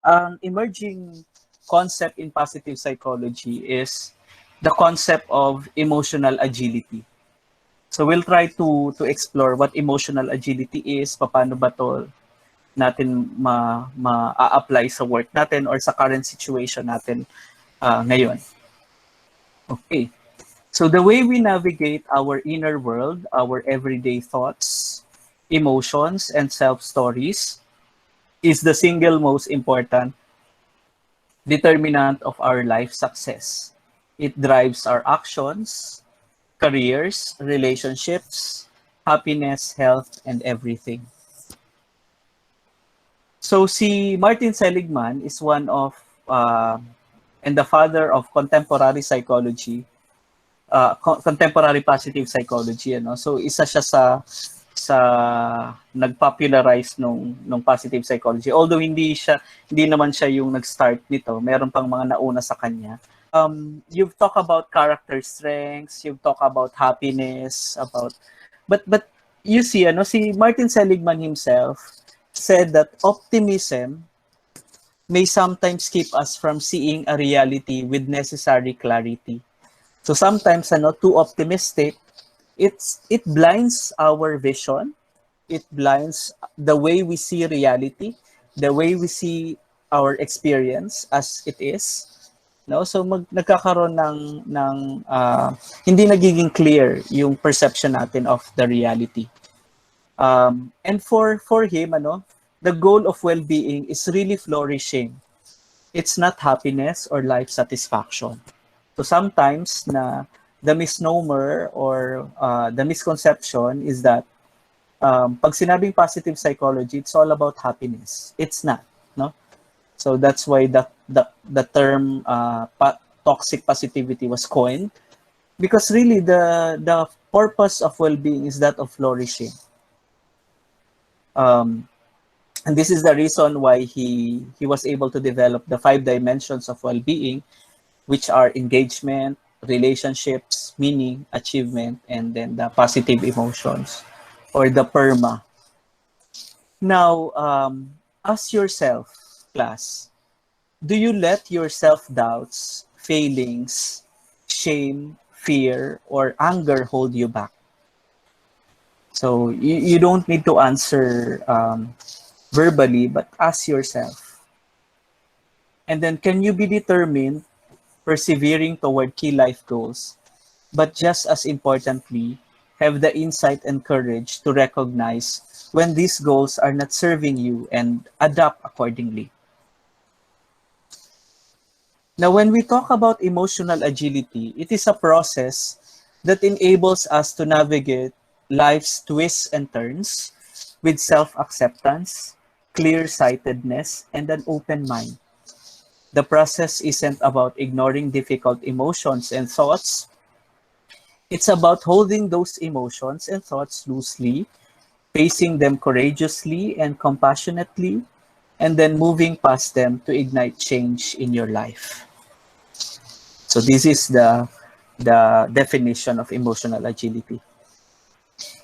Ang emerging concept in positive psychology is the concept of emotional agility. So we'll try to explore what emotional agility is, paano ba to natin ma-apply sa work natin or sa current situation natin ngayon. Okay. So the way we navigate our inner world, our everyday thoughts, emotions, and self-stories is the single most important determinant of our life success. It drives our actions, careers, relationships, happiness, health, and everything. So si Martin Seligman is one of and the father of contemporary psychology, contemporary positive psychology, ano. So isa siya sa nag-popularize nung positive psychology. Although hindi naman siya yung nag-start nito, meron pang mga nauna sa kanya. You've talked about character strengths, you've talked about happiness, but you see, si Martin Seligman himself said that optimism may sometimes keep us from seeing a reality with necessary clarity. So sometimes, too optimistic, it blinds our vision, it blinds the way we see reality, the way we see our experience as it is. No, so nagkakaroon hindi nagiging clear yung perception natin of the reality. And for him, the goal of well-being is really flourishing. It's not happiness or life satisfaction. So sometimes the misnomer or the misconception is that pag sinabing positive psychology, it's all about happiness. It's not, no? So that's why the term toxic positivity was coined, because really the purpose of well-being is that of flourishing. And this is the reason why he was able to develop the 5 dimensions of well-being, which are engagement, relationships, meaning, achievement, and then the positive emotions or the PERMA. Now, ask yourself, class, do you let your self-doubts, failings, shame, fear, or anger hold you back? So you don't need to answer verbally, but ask yourself. And then, can you be determined, persevering toward key life goals, but just as importantly, have the insight and courage to recognize when these goals are not serving you and adapt accordingly? Now, when we talk about emotional agility, it is a process that enables us to navigate life's twists and turns with self-acceptance, clear-sightedness, and an open mind. The process isn't about ignoring difficult emotions and thoughts. It's about holding those emotions and thoughts loosely, facing them courageously and compassionately, and then moving past them to ignite change in your life. So this is the definition of emotional agility.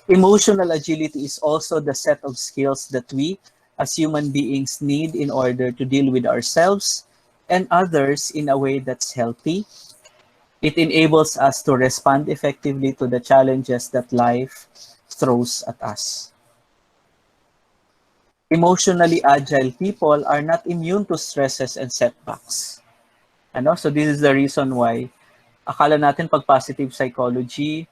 Emotional agility is also the set of skills that we as human beings need in order to deal with ourselves and others in a way that's healthy. It enables us to respond effectively to the challenges that life throws at us. Emotionally agile people are not immune to stresses and setbacks. So this is the reason why akala natin pag positive psychology,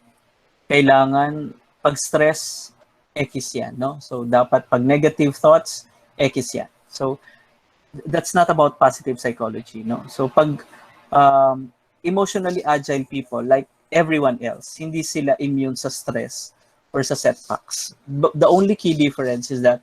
kailangan pag stress, X yan, no? So dapat pag negative thoughts, X yan. So that's not about positive psychology, no? So pag emotionally agile people, like everyone else, hindi sila immune sa stress or sa setbacks. But the only key difference is that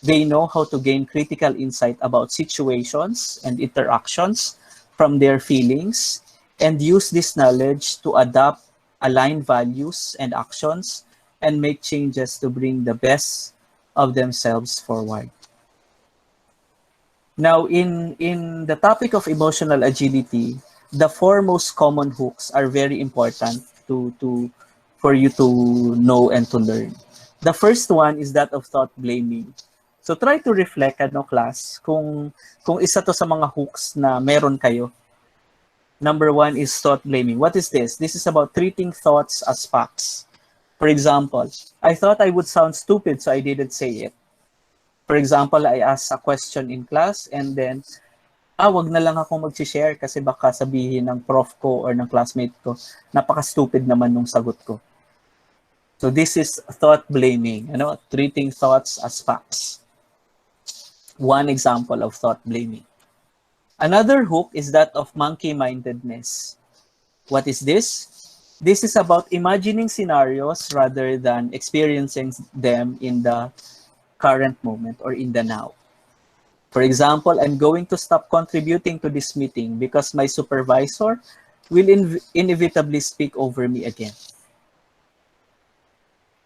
they know how to gain critical insight about situations and interactions from their feelings and use this knowledge to adapt, align values and actions, and make changes to bring the best of themselves forward. Now, in the topic of emotional agility, the 4 most common hooks are very important for you to know and to learn. The first one is that of thought blaming. So try to reflect, class, kung isa to sa mga hooks na meron kayo. Number 1 is thought blaming. What is this? This is about treating thoughts as facts. For example, I thought I would sound stupid, so I didn't say it. For example, I asked a question in class and then, wag na lang ako mag-share kasi baka sabihin ng prof ko or ng classmate ko, napaka-stupid naman nung sagot ko. So this is thought blaming, treating thoughts as facts. One example of thought blaming. Another hook is that of monkey-mindedness. What is this? This is about imagining scenarios rather than experiencing them in the current moment or in the now. For example, I'm going to stop contributing to this meeting because my supervisor will inevitably speak over me again.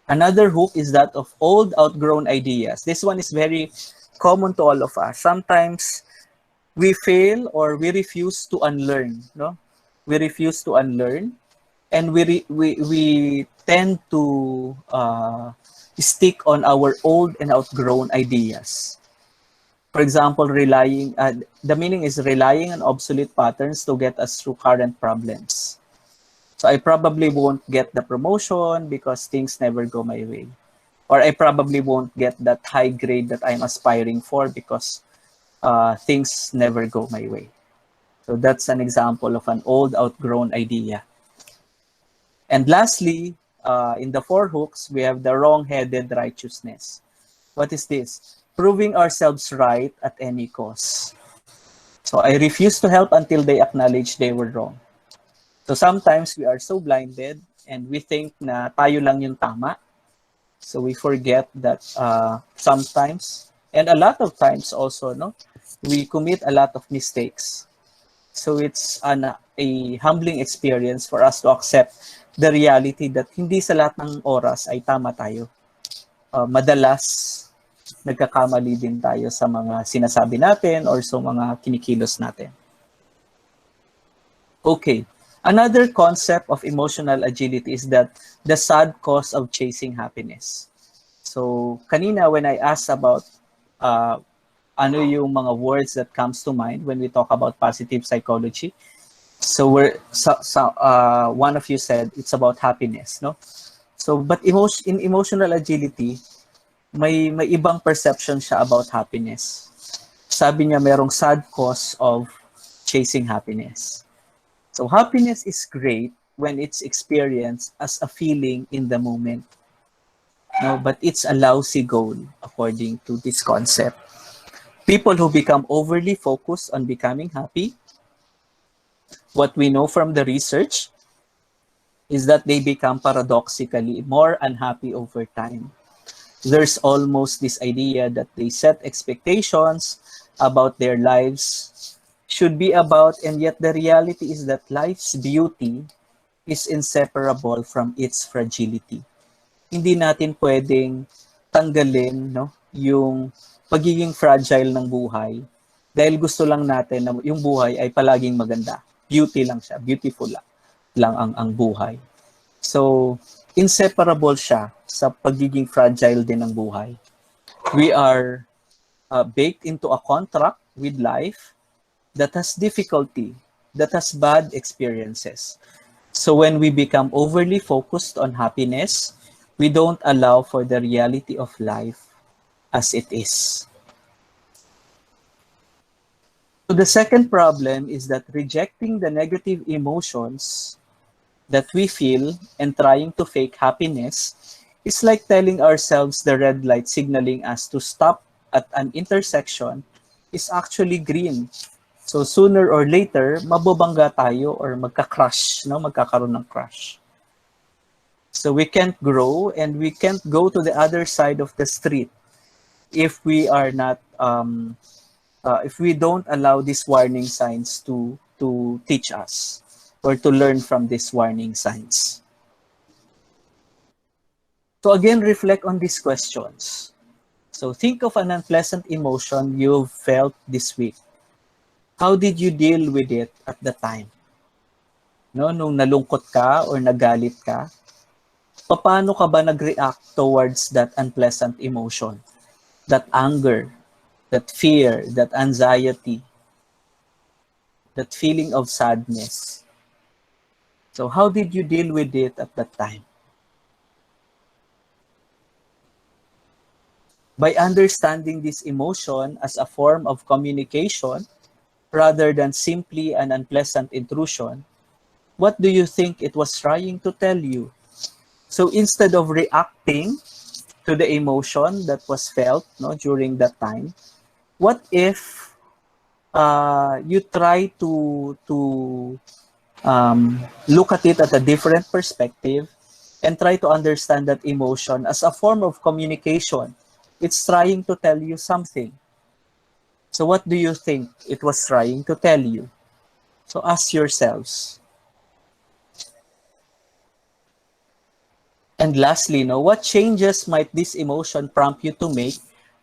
Another hook is that of old, outgrown ideas. This one is very common to all of us. Sometimes we fail or we refuse to unlearn. We refuse to unlearn, and we tend to stick on our old and outgrown ideas. For example, the meaning is relying on obsolete patterns to get us through current problems. So I probably won't get the promotion because things never go my way. Or I probably won't get that high grade that I'm aspiring for because things never go my way. So that's an example of an old, outgrown idea. And lastly, in the 4 hooks, we have the wrong-headed righteousness. What is this? Proving ourselves right at any cost. So I refuse to help until they acknowledge they were wrong. So sometimes we are so blinded and we think na tayo lang yung tama. So we forget that sometimes, and a lot of times also, we commit a lot of mistakes. So it's a humbling experience for us to accept the reality that hindi sa lahat ng oras ay tama tayo. Madalas, nagkakamali din tayo sa mga sinasabi natin or sa mga kinikilos natin. Okay. Another concept of emotional agility is that the sad cost of chasing happiness. So, kanina when I asked about ano yung mga words that comes to mind when we talk about positive psychology, so one of you said it's about happiness, no? So, but in emotional agility, may ibang perception siya about happiness. Sabi niya merong sad cost of chasing happiness. So happiness is great when it's experienced as a feeling in the moment. No, but it's a lousy goal according to this concept. People who become overly focused on becoming happy, what we know from the research is that they become paradoxically more unhappy over time. There's almost this idea that they set expectations about their lives should be about, and yet the reality is that life's beauty is inseparable from its fragility. Hindi natin pwedeng tanggalin yung pagiging fragile ng buhay dahil gusto lang natin na yung buhay ay palaging maganda. Beauty lang siya, beautiful lang ang buhay. So, inseparable siya sa pagiging fragile din ng buhay. We are baked into a contract with life that has difficulty, that has bad experiences. So when we become overly focused on happiness, we don't allow for the reality of life as it is. So the second problem is that rejecting the negative emotions that we feel and trying to fake happiness is like telling ourselves the red light signaling us to stop at an intersection is actually green. So sooner or later, mababangga tayo or magka-crash, magkakaroon ng crash. So we can't grow and we can't go to the other side of the street if we are not, if we don't allow these warning signs to teach us or to learn from these warning signs. So again, reflect on these questions. So think of an unpleasant emotion you've felt this week. How did you deal with it at the time? Nung nalungkot ka or nagalit ka, paano ka ba nag-react towards that unpleasant emotion? that anger, that fear, that anxiety, that feeling of sadness. So how did you deal with it at that time? By understanding this emotion as a form of communication rather than simply an unpleasant intrusion, what do you think it was trying to tell you? So instead of reacting to the emotion that was felt, no, during that time, what if you try to look at it at a different perspective and try to understand that emotion as a form of communication? It's trying to tell you something. So what do you think it was trying to tell you? So ask yourselves. And lastly, no, what changes might this emotion prompt you to make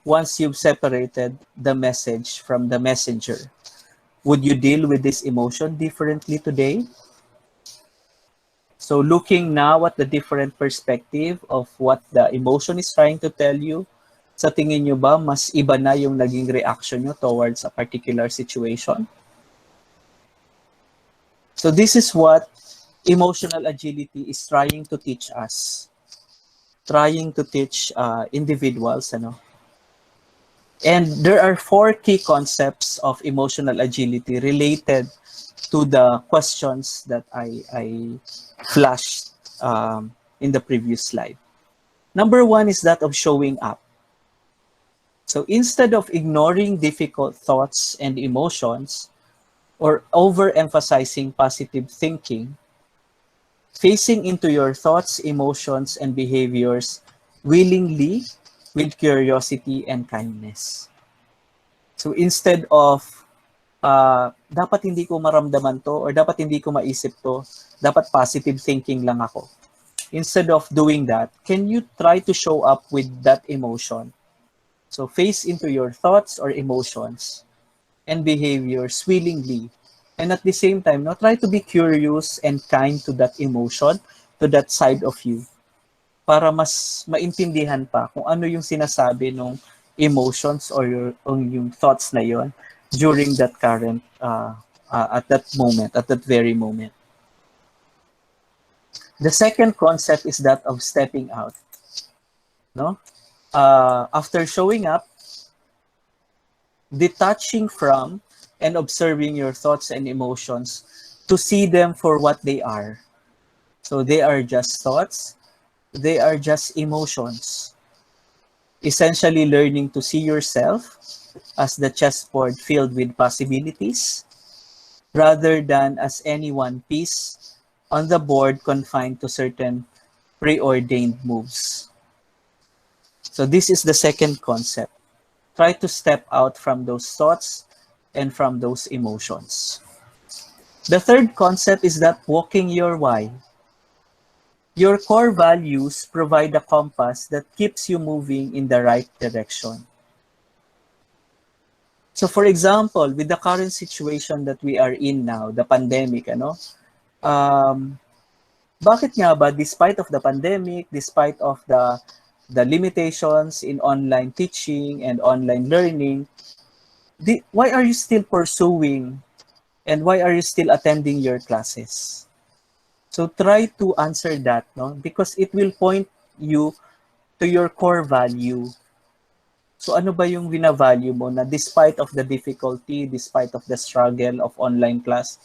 once you've separated the message from the messenger? Would you deal with this emotion differently today? So looking now at the different perspective of what the emotion is trying to tell you, sa tingin nyo ba mas iba na yung naging reaction nyo towards a particular situation? So this is what emotional agility is trying to teach us, trying to teach individuals, ano. And there are four key concepts of emotional agility related to the questions that I flashed in the previous slide. Number one is that of showing up. So instead of ignoring difficult thoughts and emotions or overemphasizing positive thinking, facing into your thoughts, emotions, and behaviors willingly with curiosity and kindness. So instead of dapat hindi ko maramdaman to or dapat hindi ko maisip to, dapat positive thinking lang ako. Instead of doing that, can you try to show up with that emotion? So face into your thoughts or emotions and behaviors willingly. And at the same time, no, try to be curious and kind to that emotion, to that side of you, para mas maintindihan pa kung ano yung sinasabi ng emotions or yung thoughts na yon during that current, at that moment, at that very moment. The second concept is that of stepping out. No? After showing up, detaching from and observing your thoughts and emotions to see them for what they are. So they are just thoughts, they are just emotions. Essentially learning to see yourself as the chessboard filled with possibilities rather than as any one piece on the board confined to certain preordained moves. So this is the second concept. Try to step out from those thoughts and from those emotions. The third concept is that walking your why. Your core values provide a compass that keeps you moving in the right direction. So for example, with the current situation that we are in now, the pandemic, bakit nga ba despite of the pandemic, despite of the limitations in online teaching and online learning, why are you still pursuing and why are you still attending your classes? So try to answer that, no? Because it will point you to your core value. So ano ba yung bina-value mo na despite of the difficulty, despite of the struggle of online class,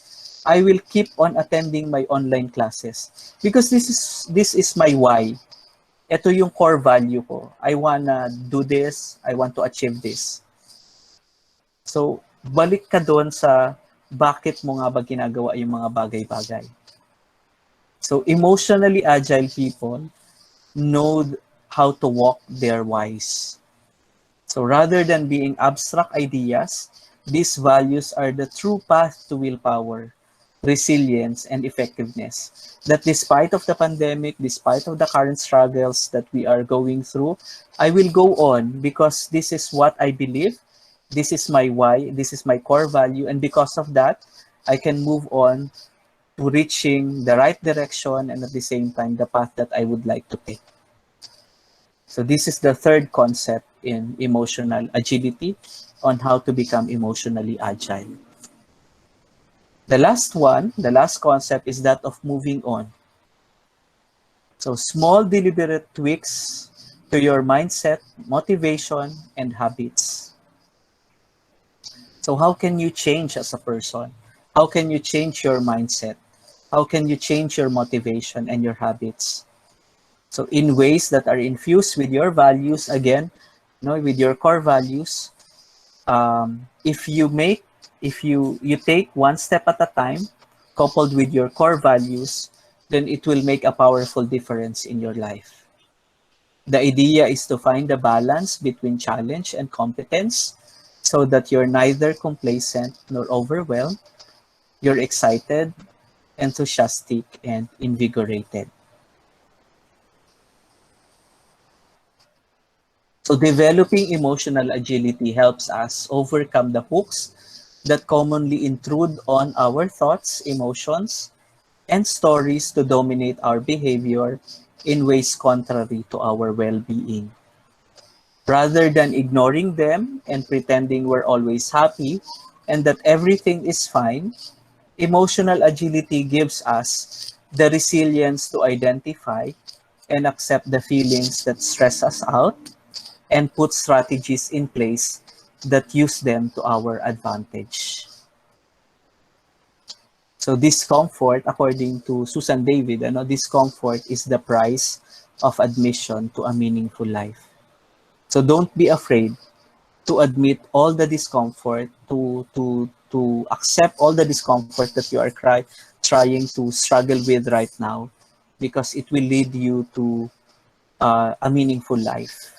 I will keep on attending my online classes because this is my why. Ito yung core value ko. I wanna do this, I want to achieve this. So balik ka doon sa bakit mo nga ba ginagawa yung mga bagay-bagay. So emotionally agile people know how to walk their whys. So rather than being abstract ideas, these values are the true path to willpower, resilience, and effectiveness. That despite of the pandemic, despite of the current struggles that we are going through, I will go on because this is what I believe, this is my why, this is my core value, and because of that, I can move on to reaching the right direction and at the same time, the path that I would like to take. So this is the third concept in emotional agility on how to become emotionally agile. The last one, the last concept is that of moving on. So small deliberate tweaks to your mindset, motivation, and habits. So how can you change as a person? How can you change your mindset? How can you change your motivation and your habits? So in ways that are infused with your values, again, with your core values, if you take one step at a time, coupled with your core values, then it will make a powerful difference in your life. The idea is to find a balance between challenge and competence so that you're neither complacent nor overwhelmed. You're excited, enthusiastic, and invigorated. So developing emotional agility helps us overcome the hooks that commonly intrude on our thoughts, emotions, and stories to dominate our behavior in ways contrary to our well-being. Rather than ignoring them and pretending we're always happy and that everything is fine, emotional agility gives us the resilience to identify and accept the feelings that stress us out and put strategies in place that use them to our advantage. So discomfort, according to Susan David, discomfort is the price of admission to a meaningful life. So don't be afraid to admit all the discomfort, to accept all the discomfort that you are trying to struggle with right now, because it will lead you to a meaningful life.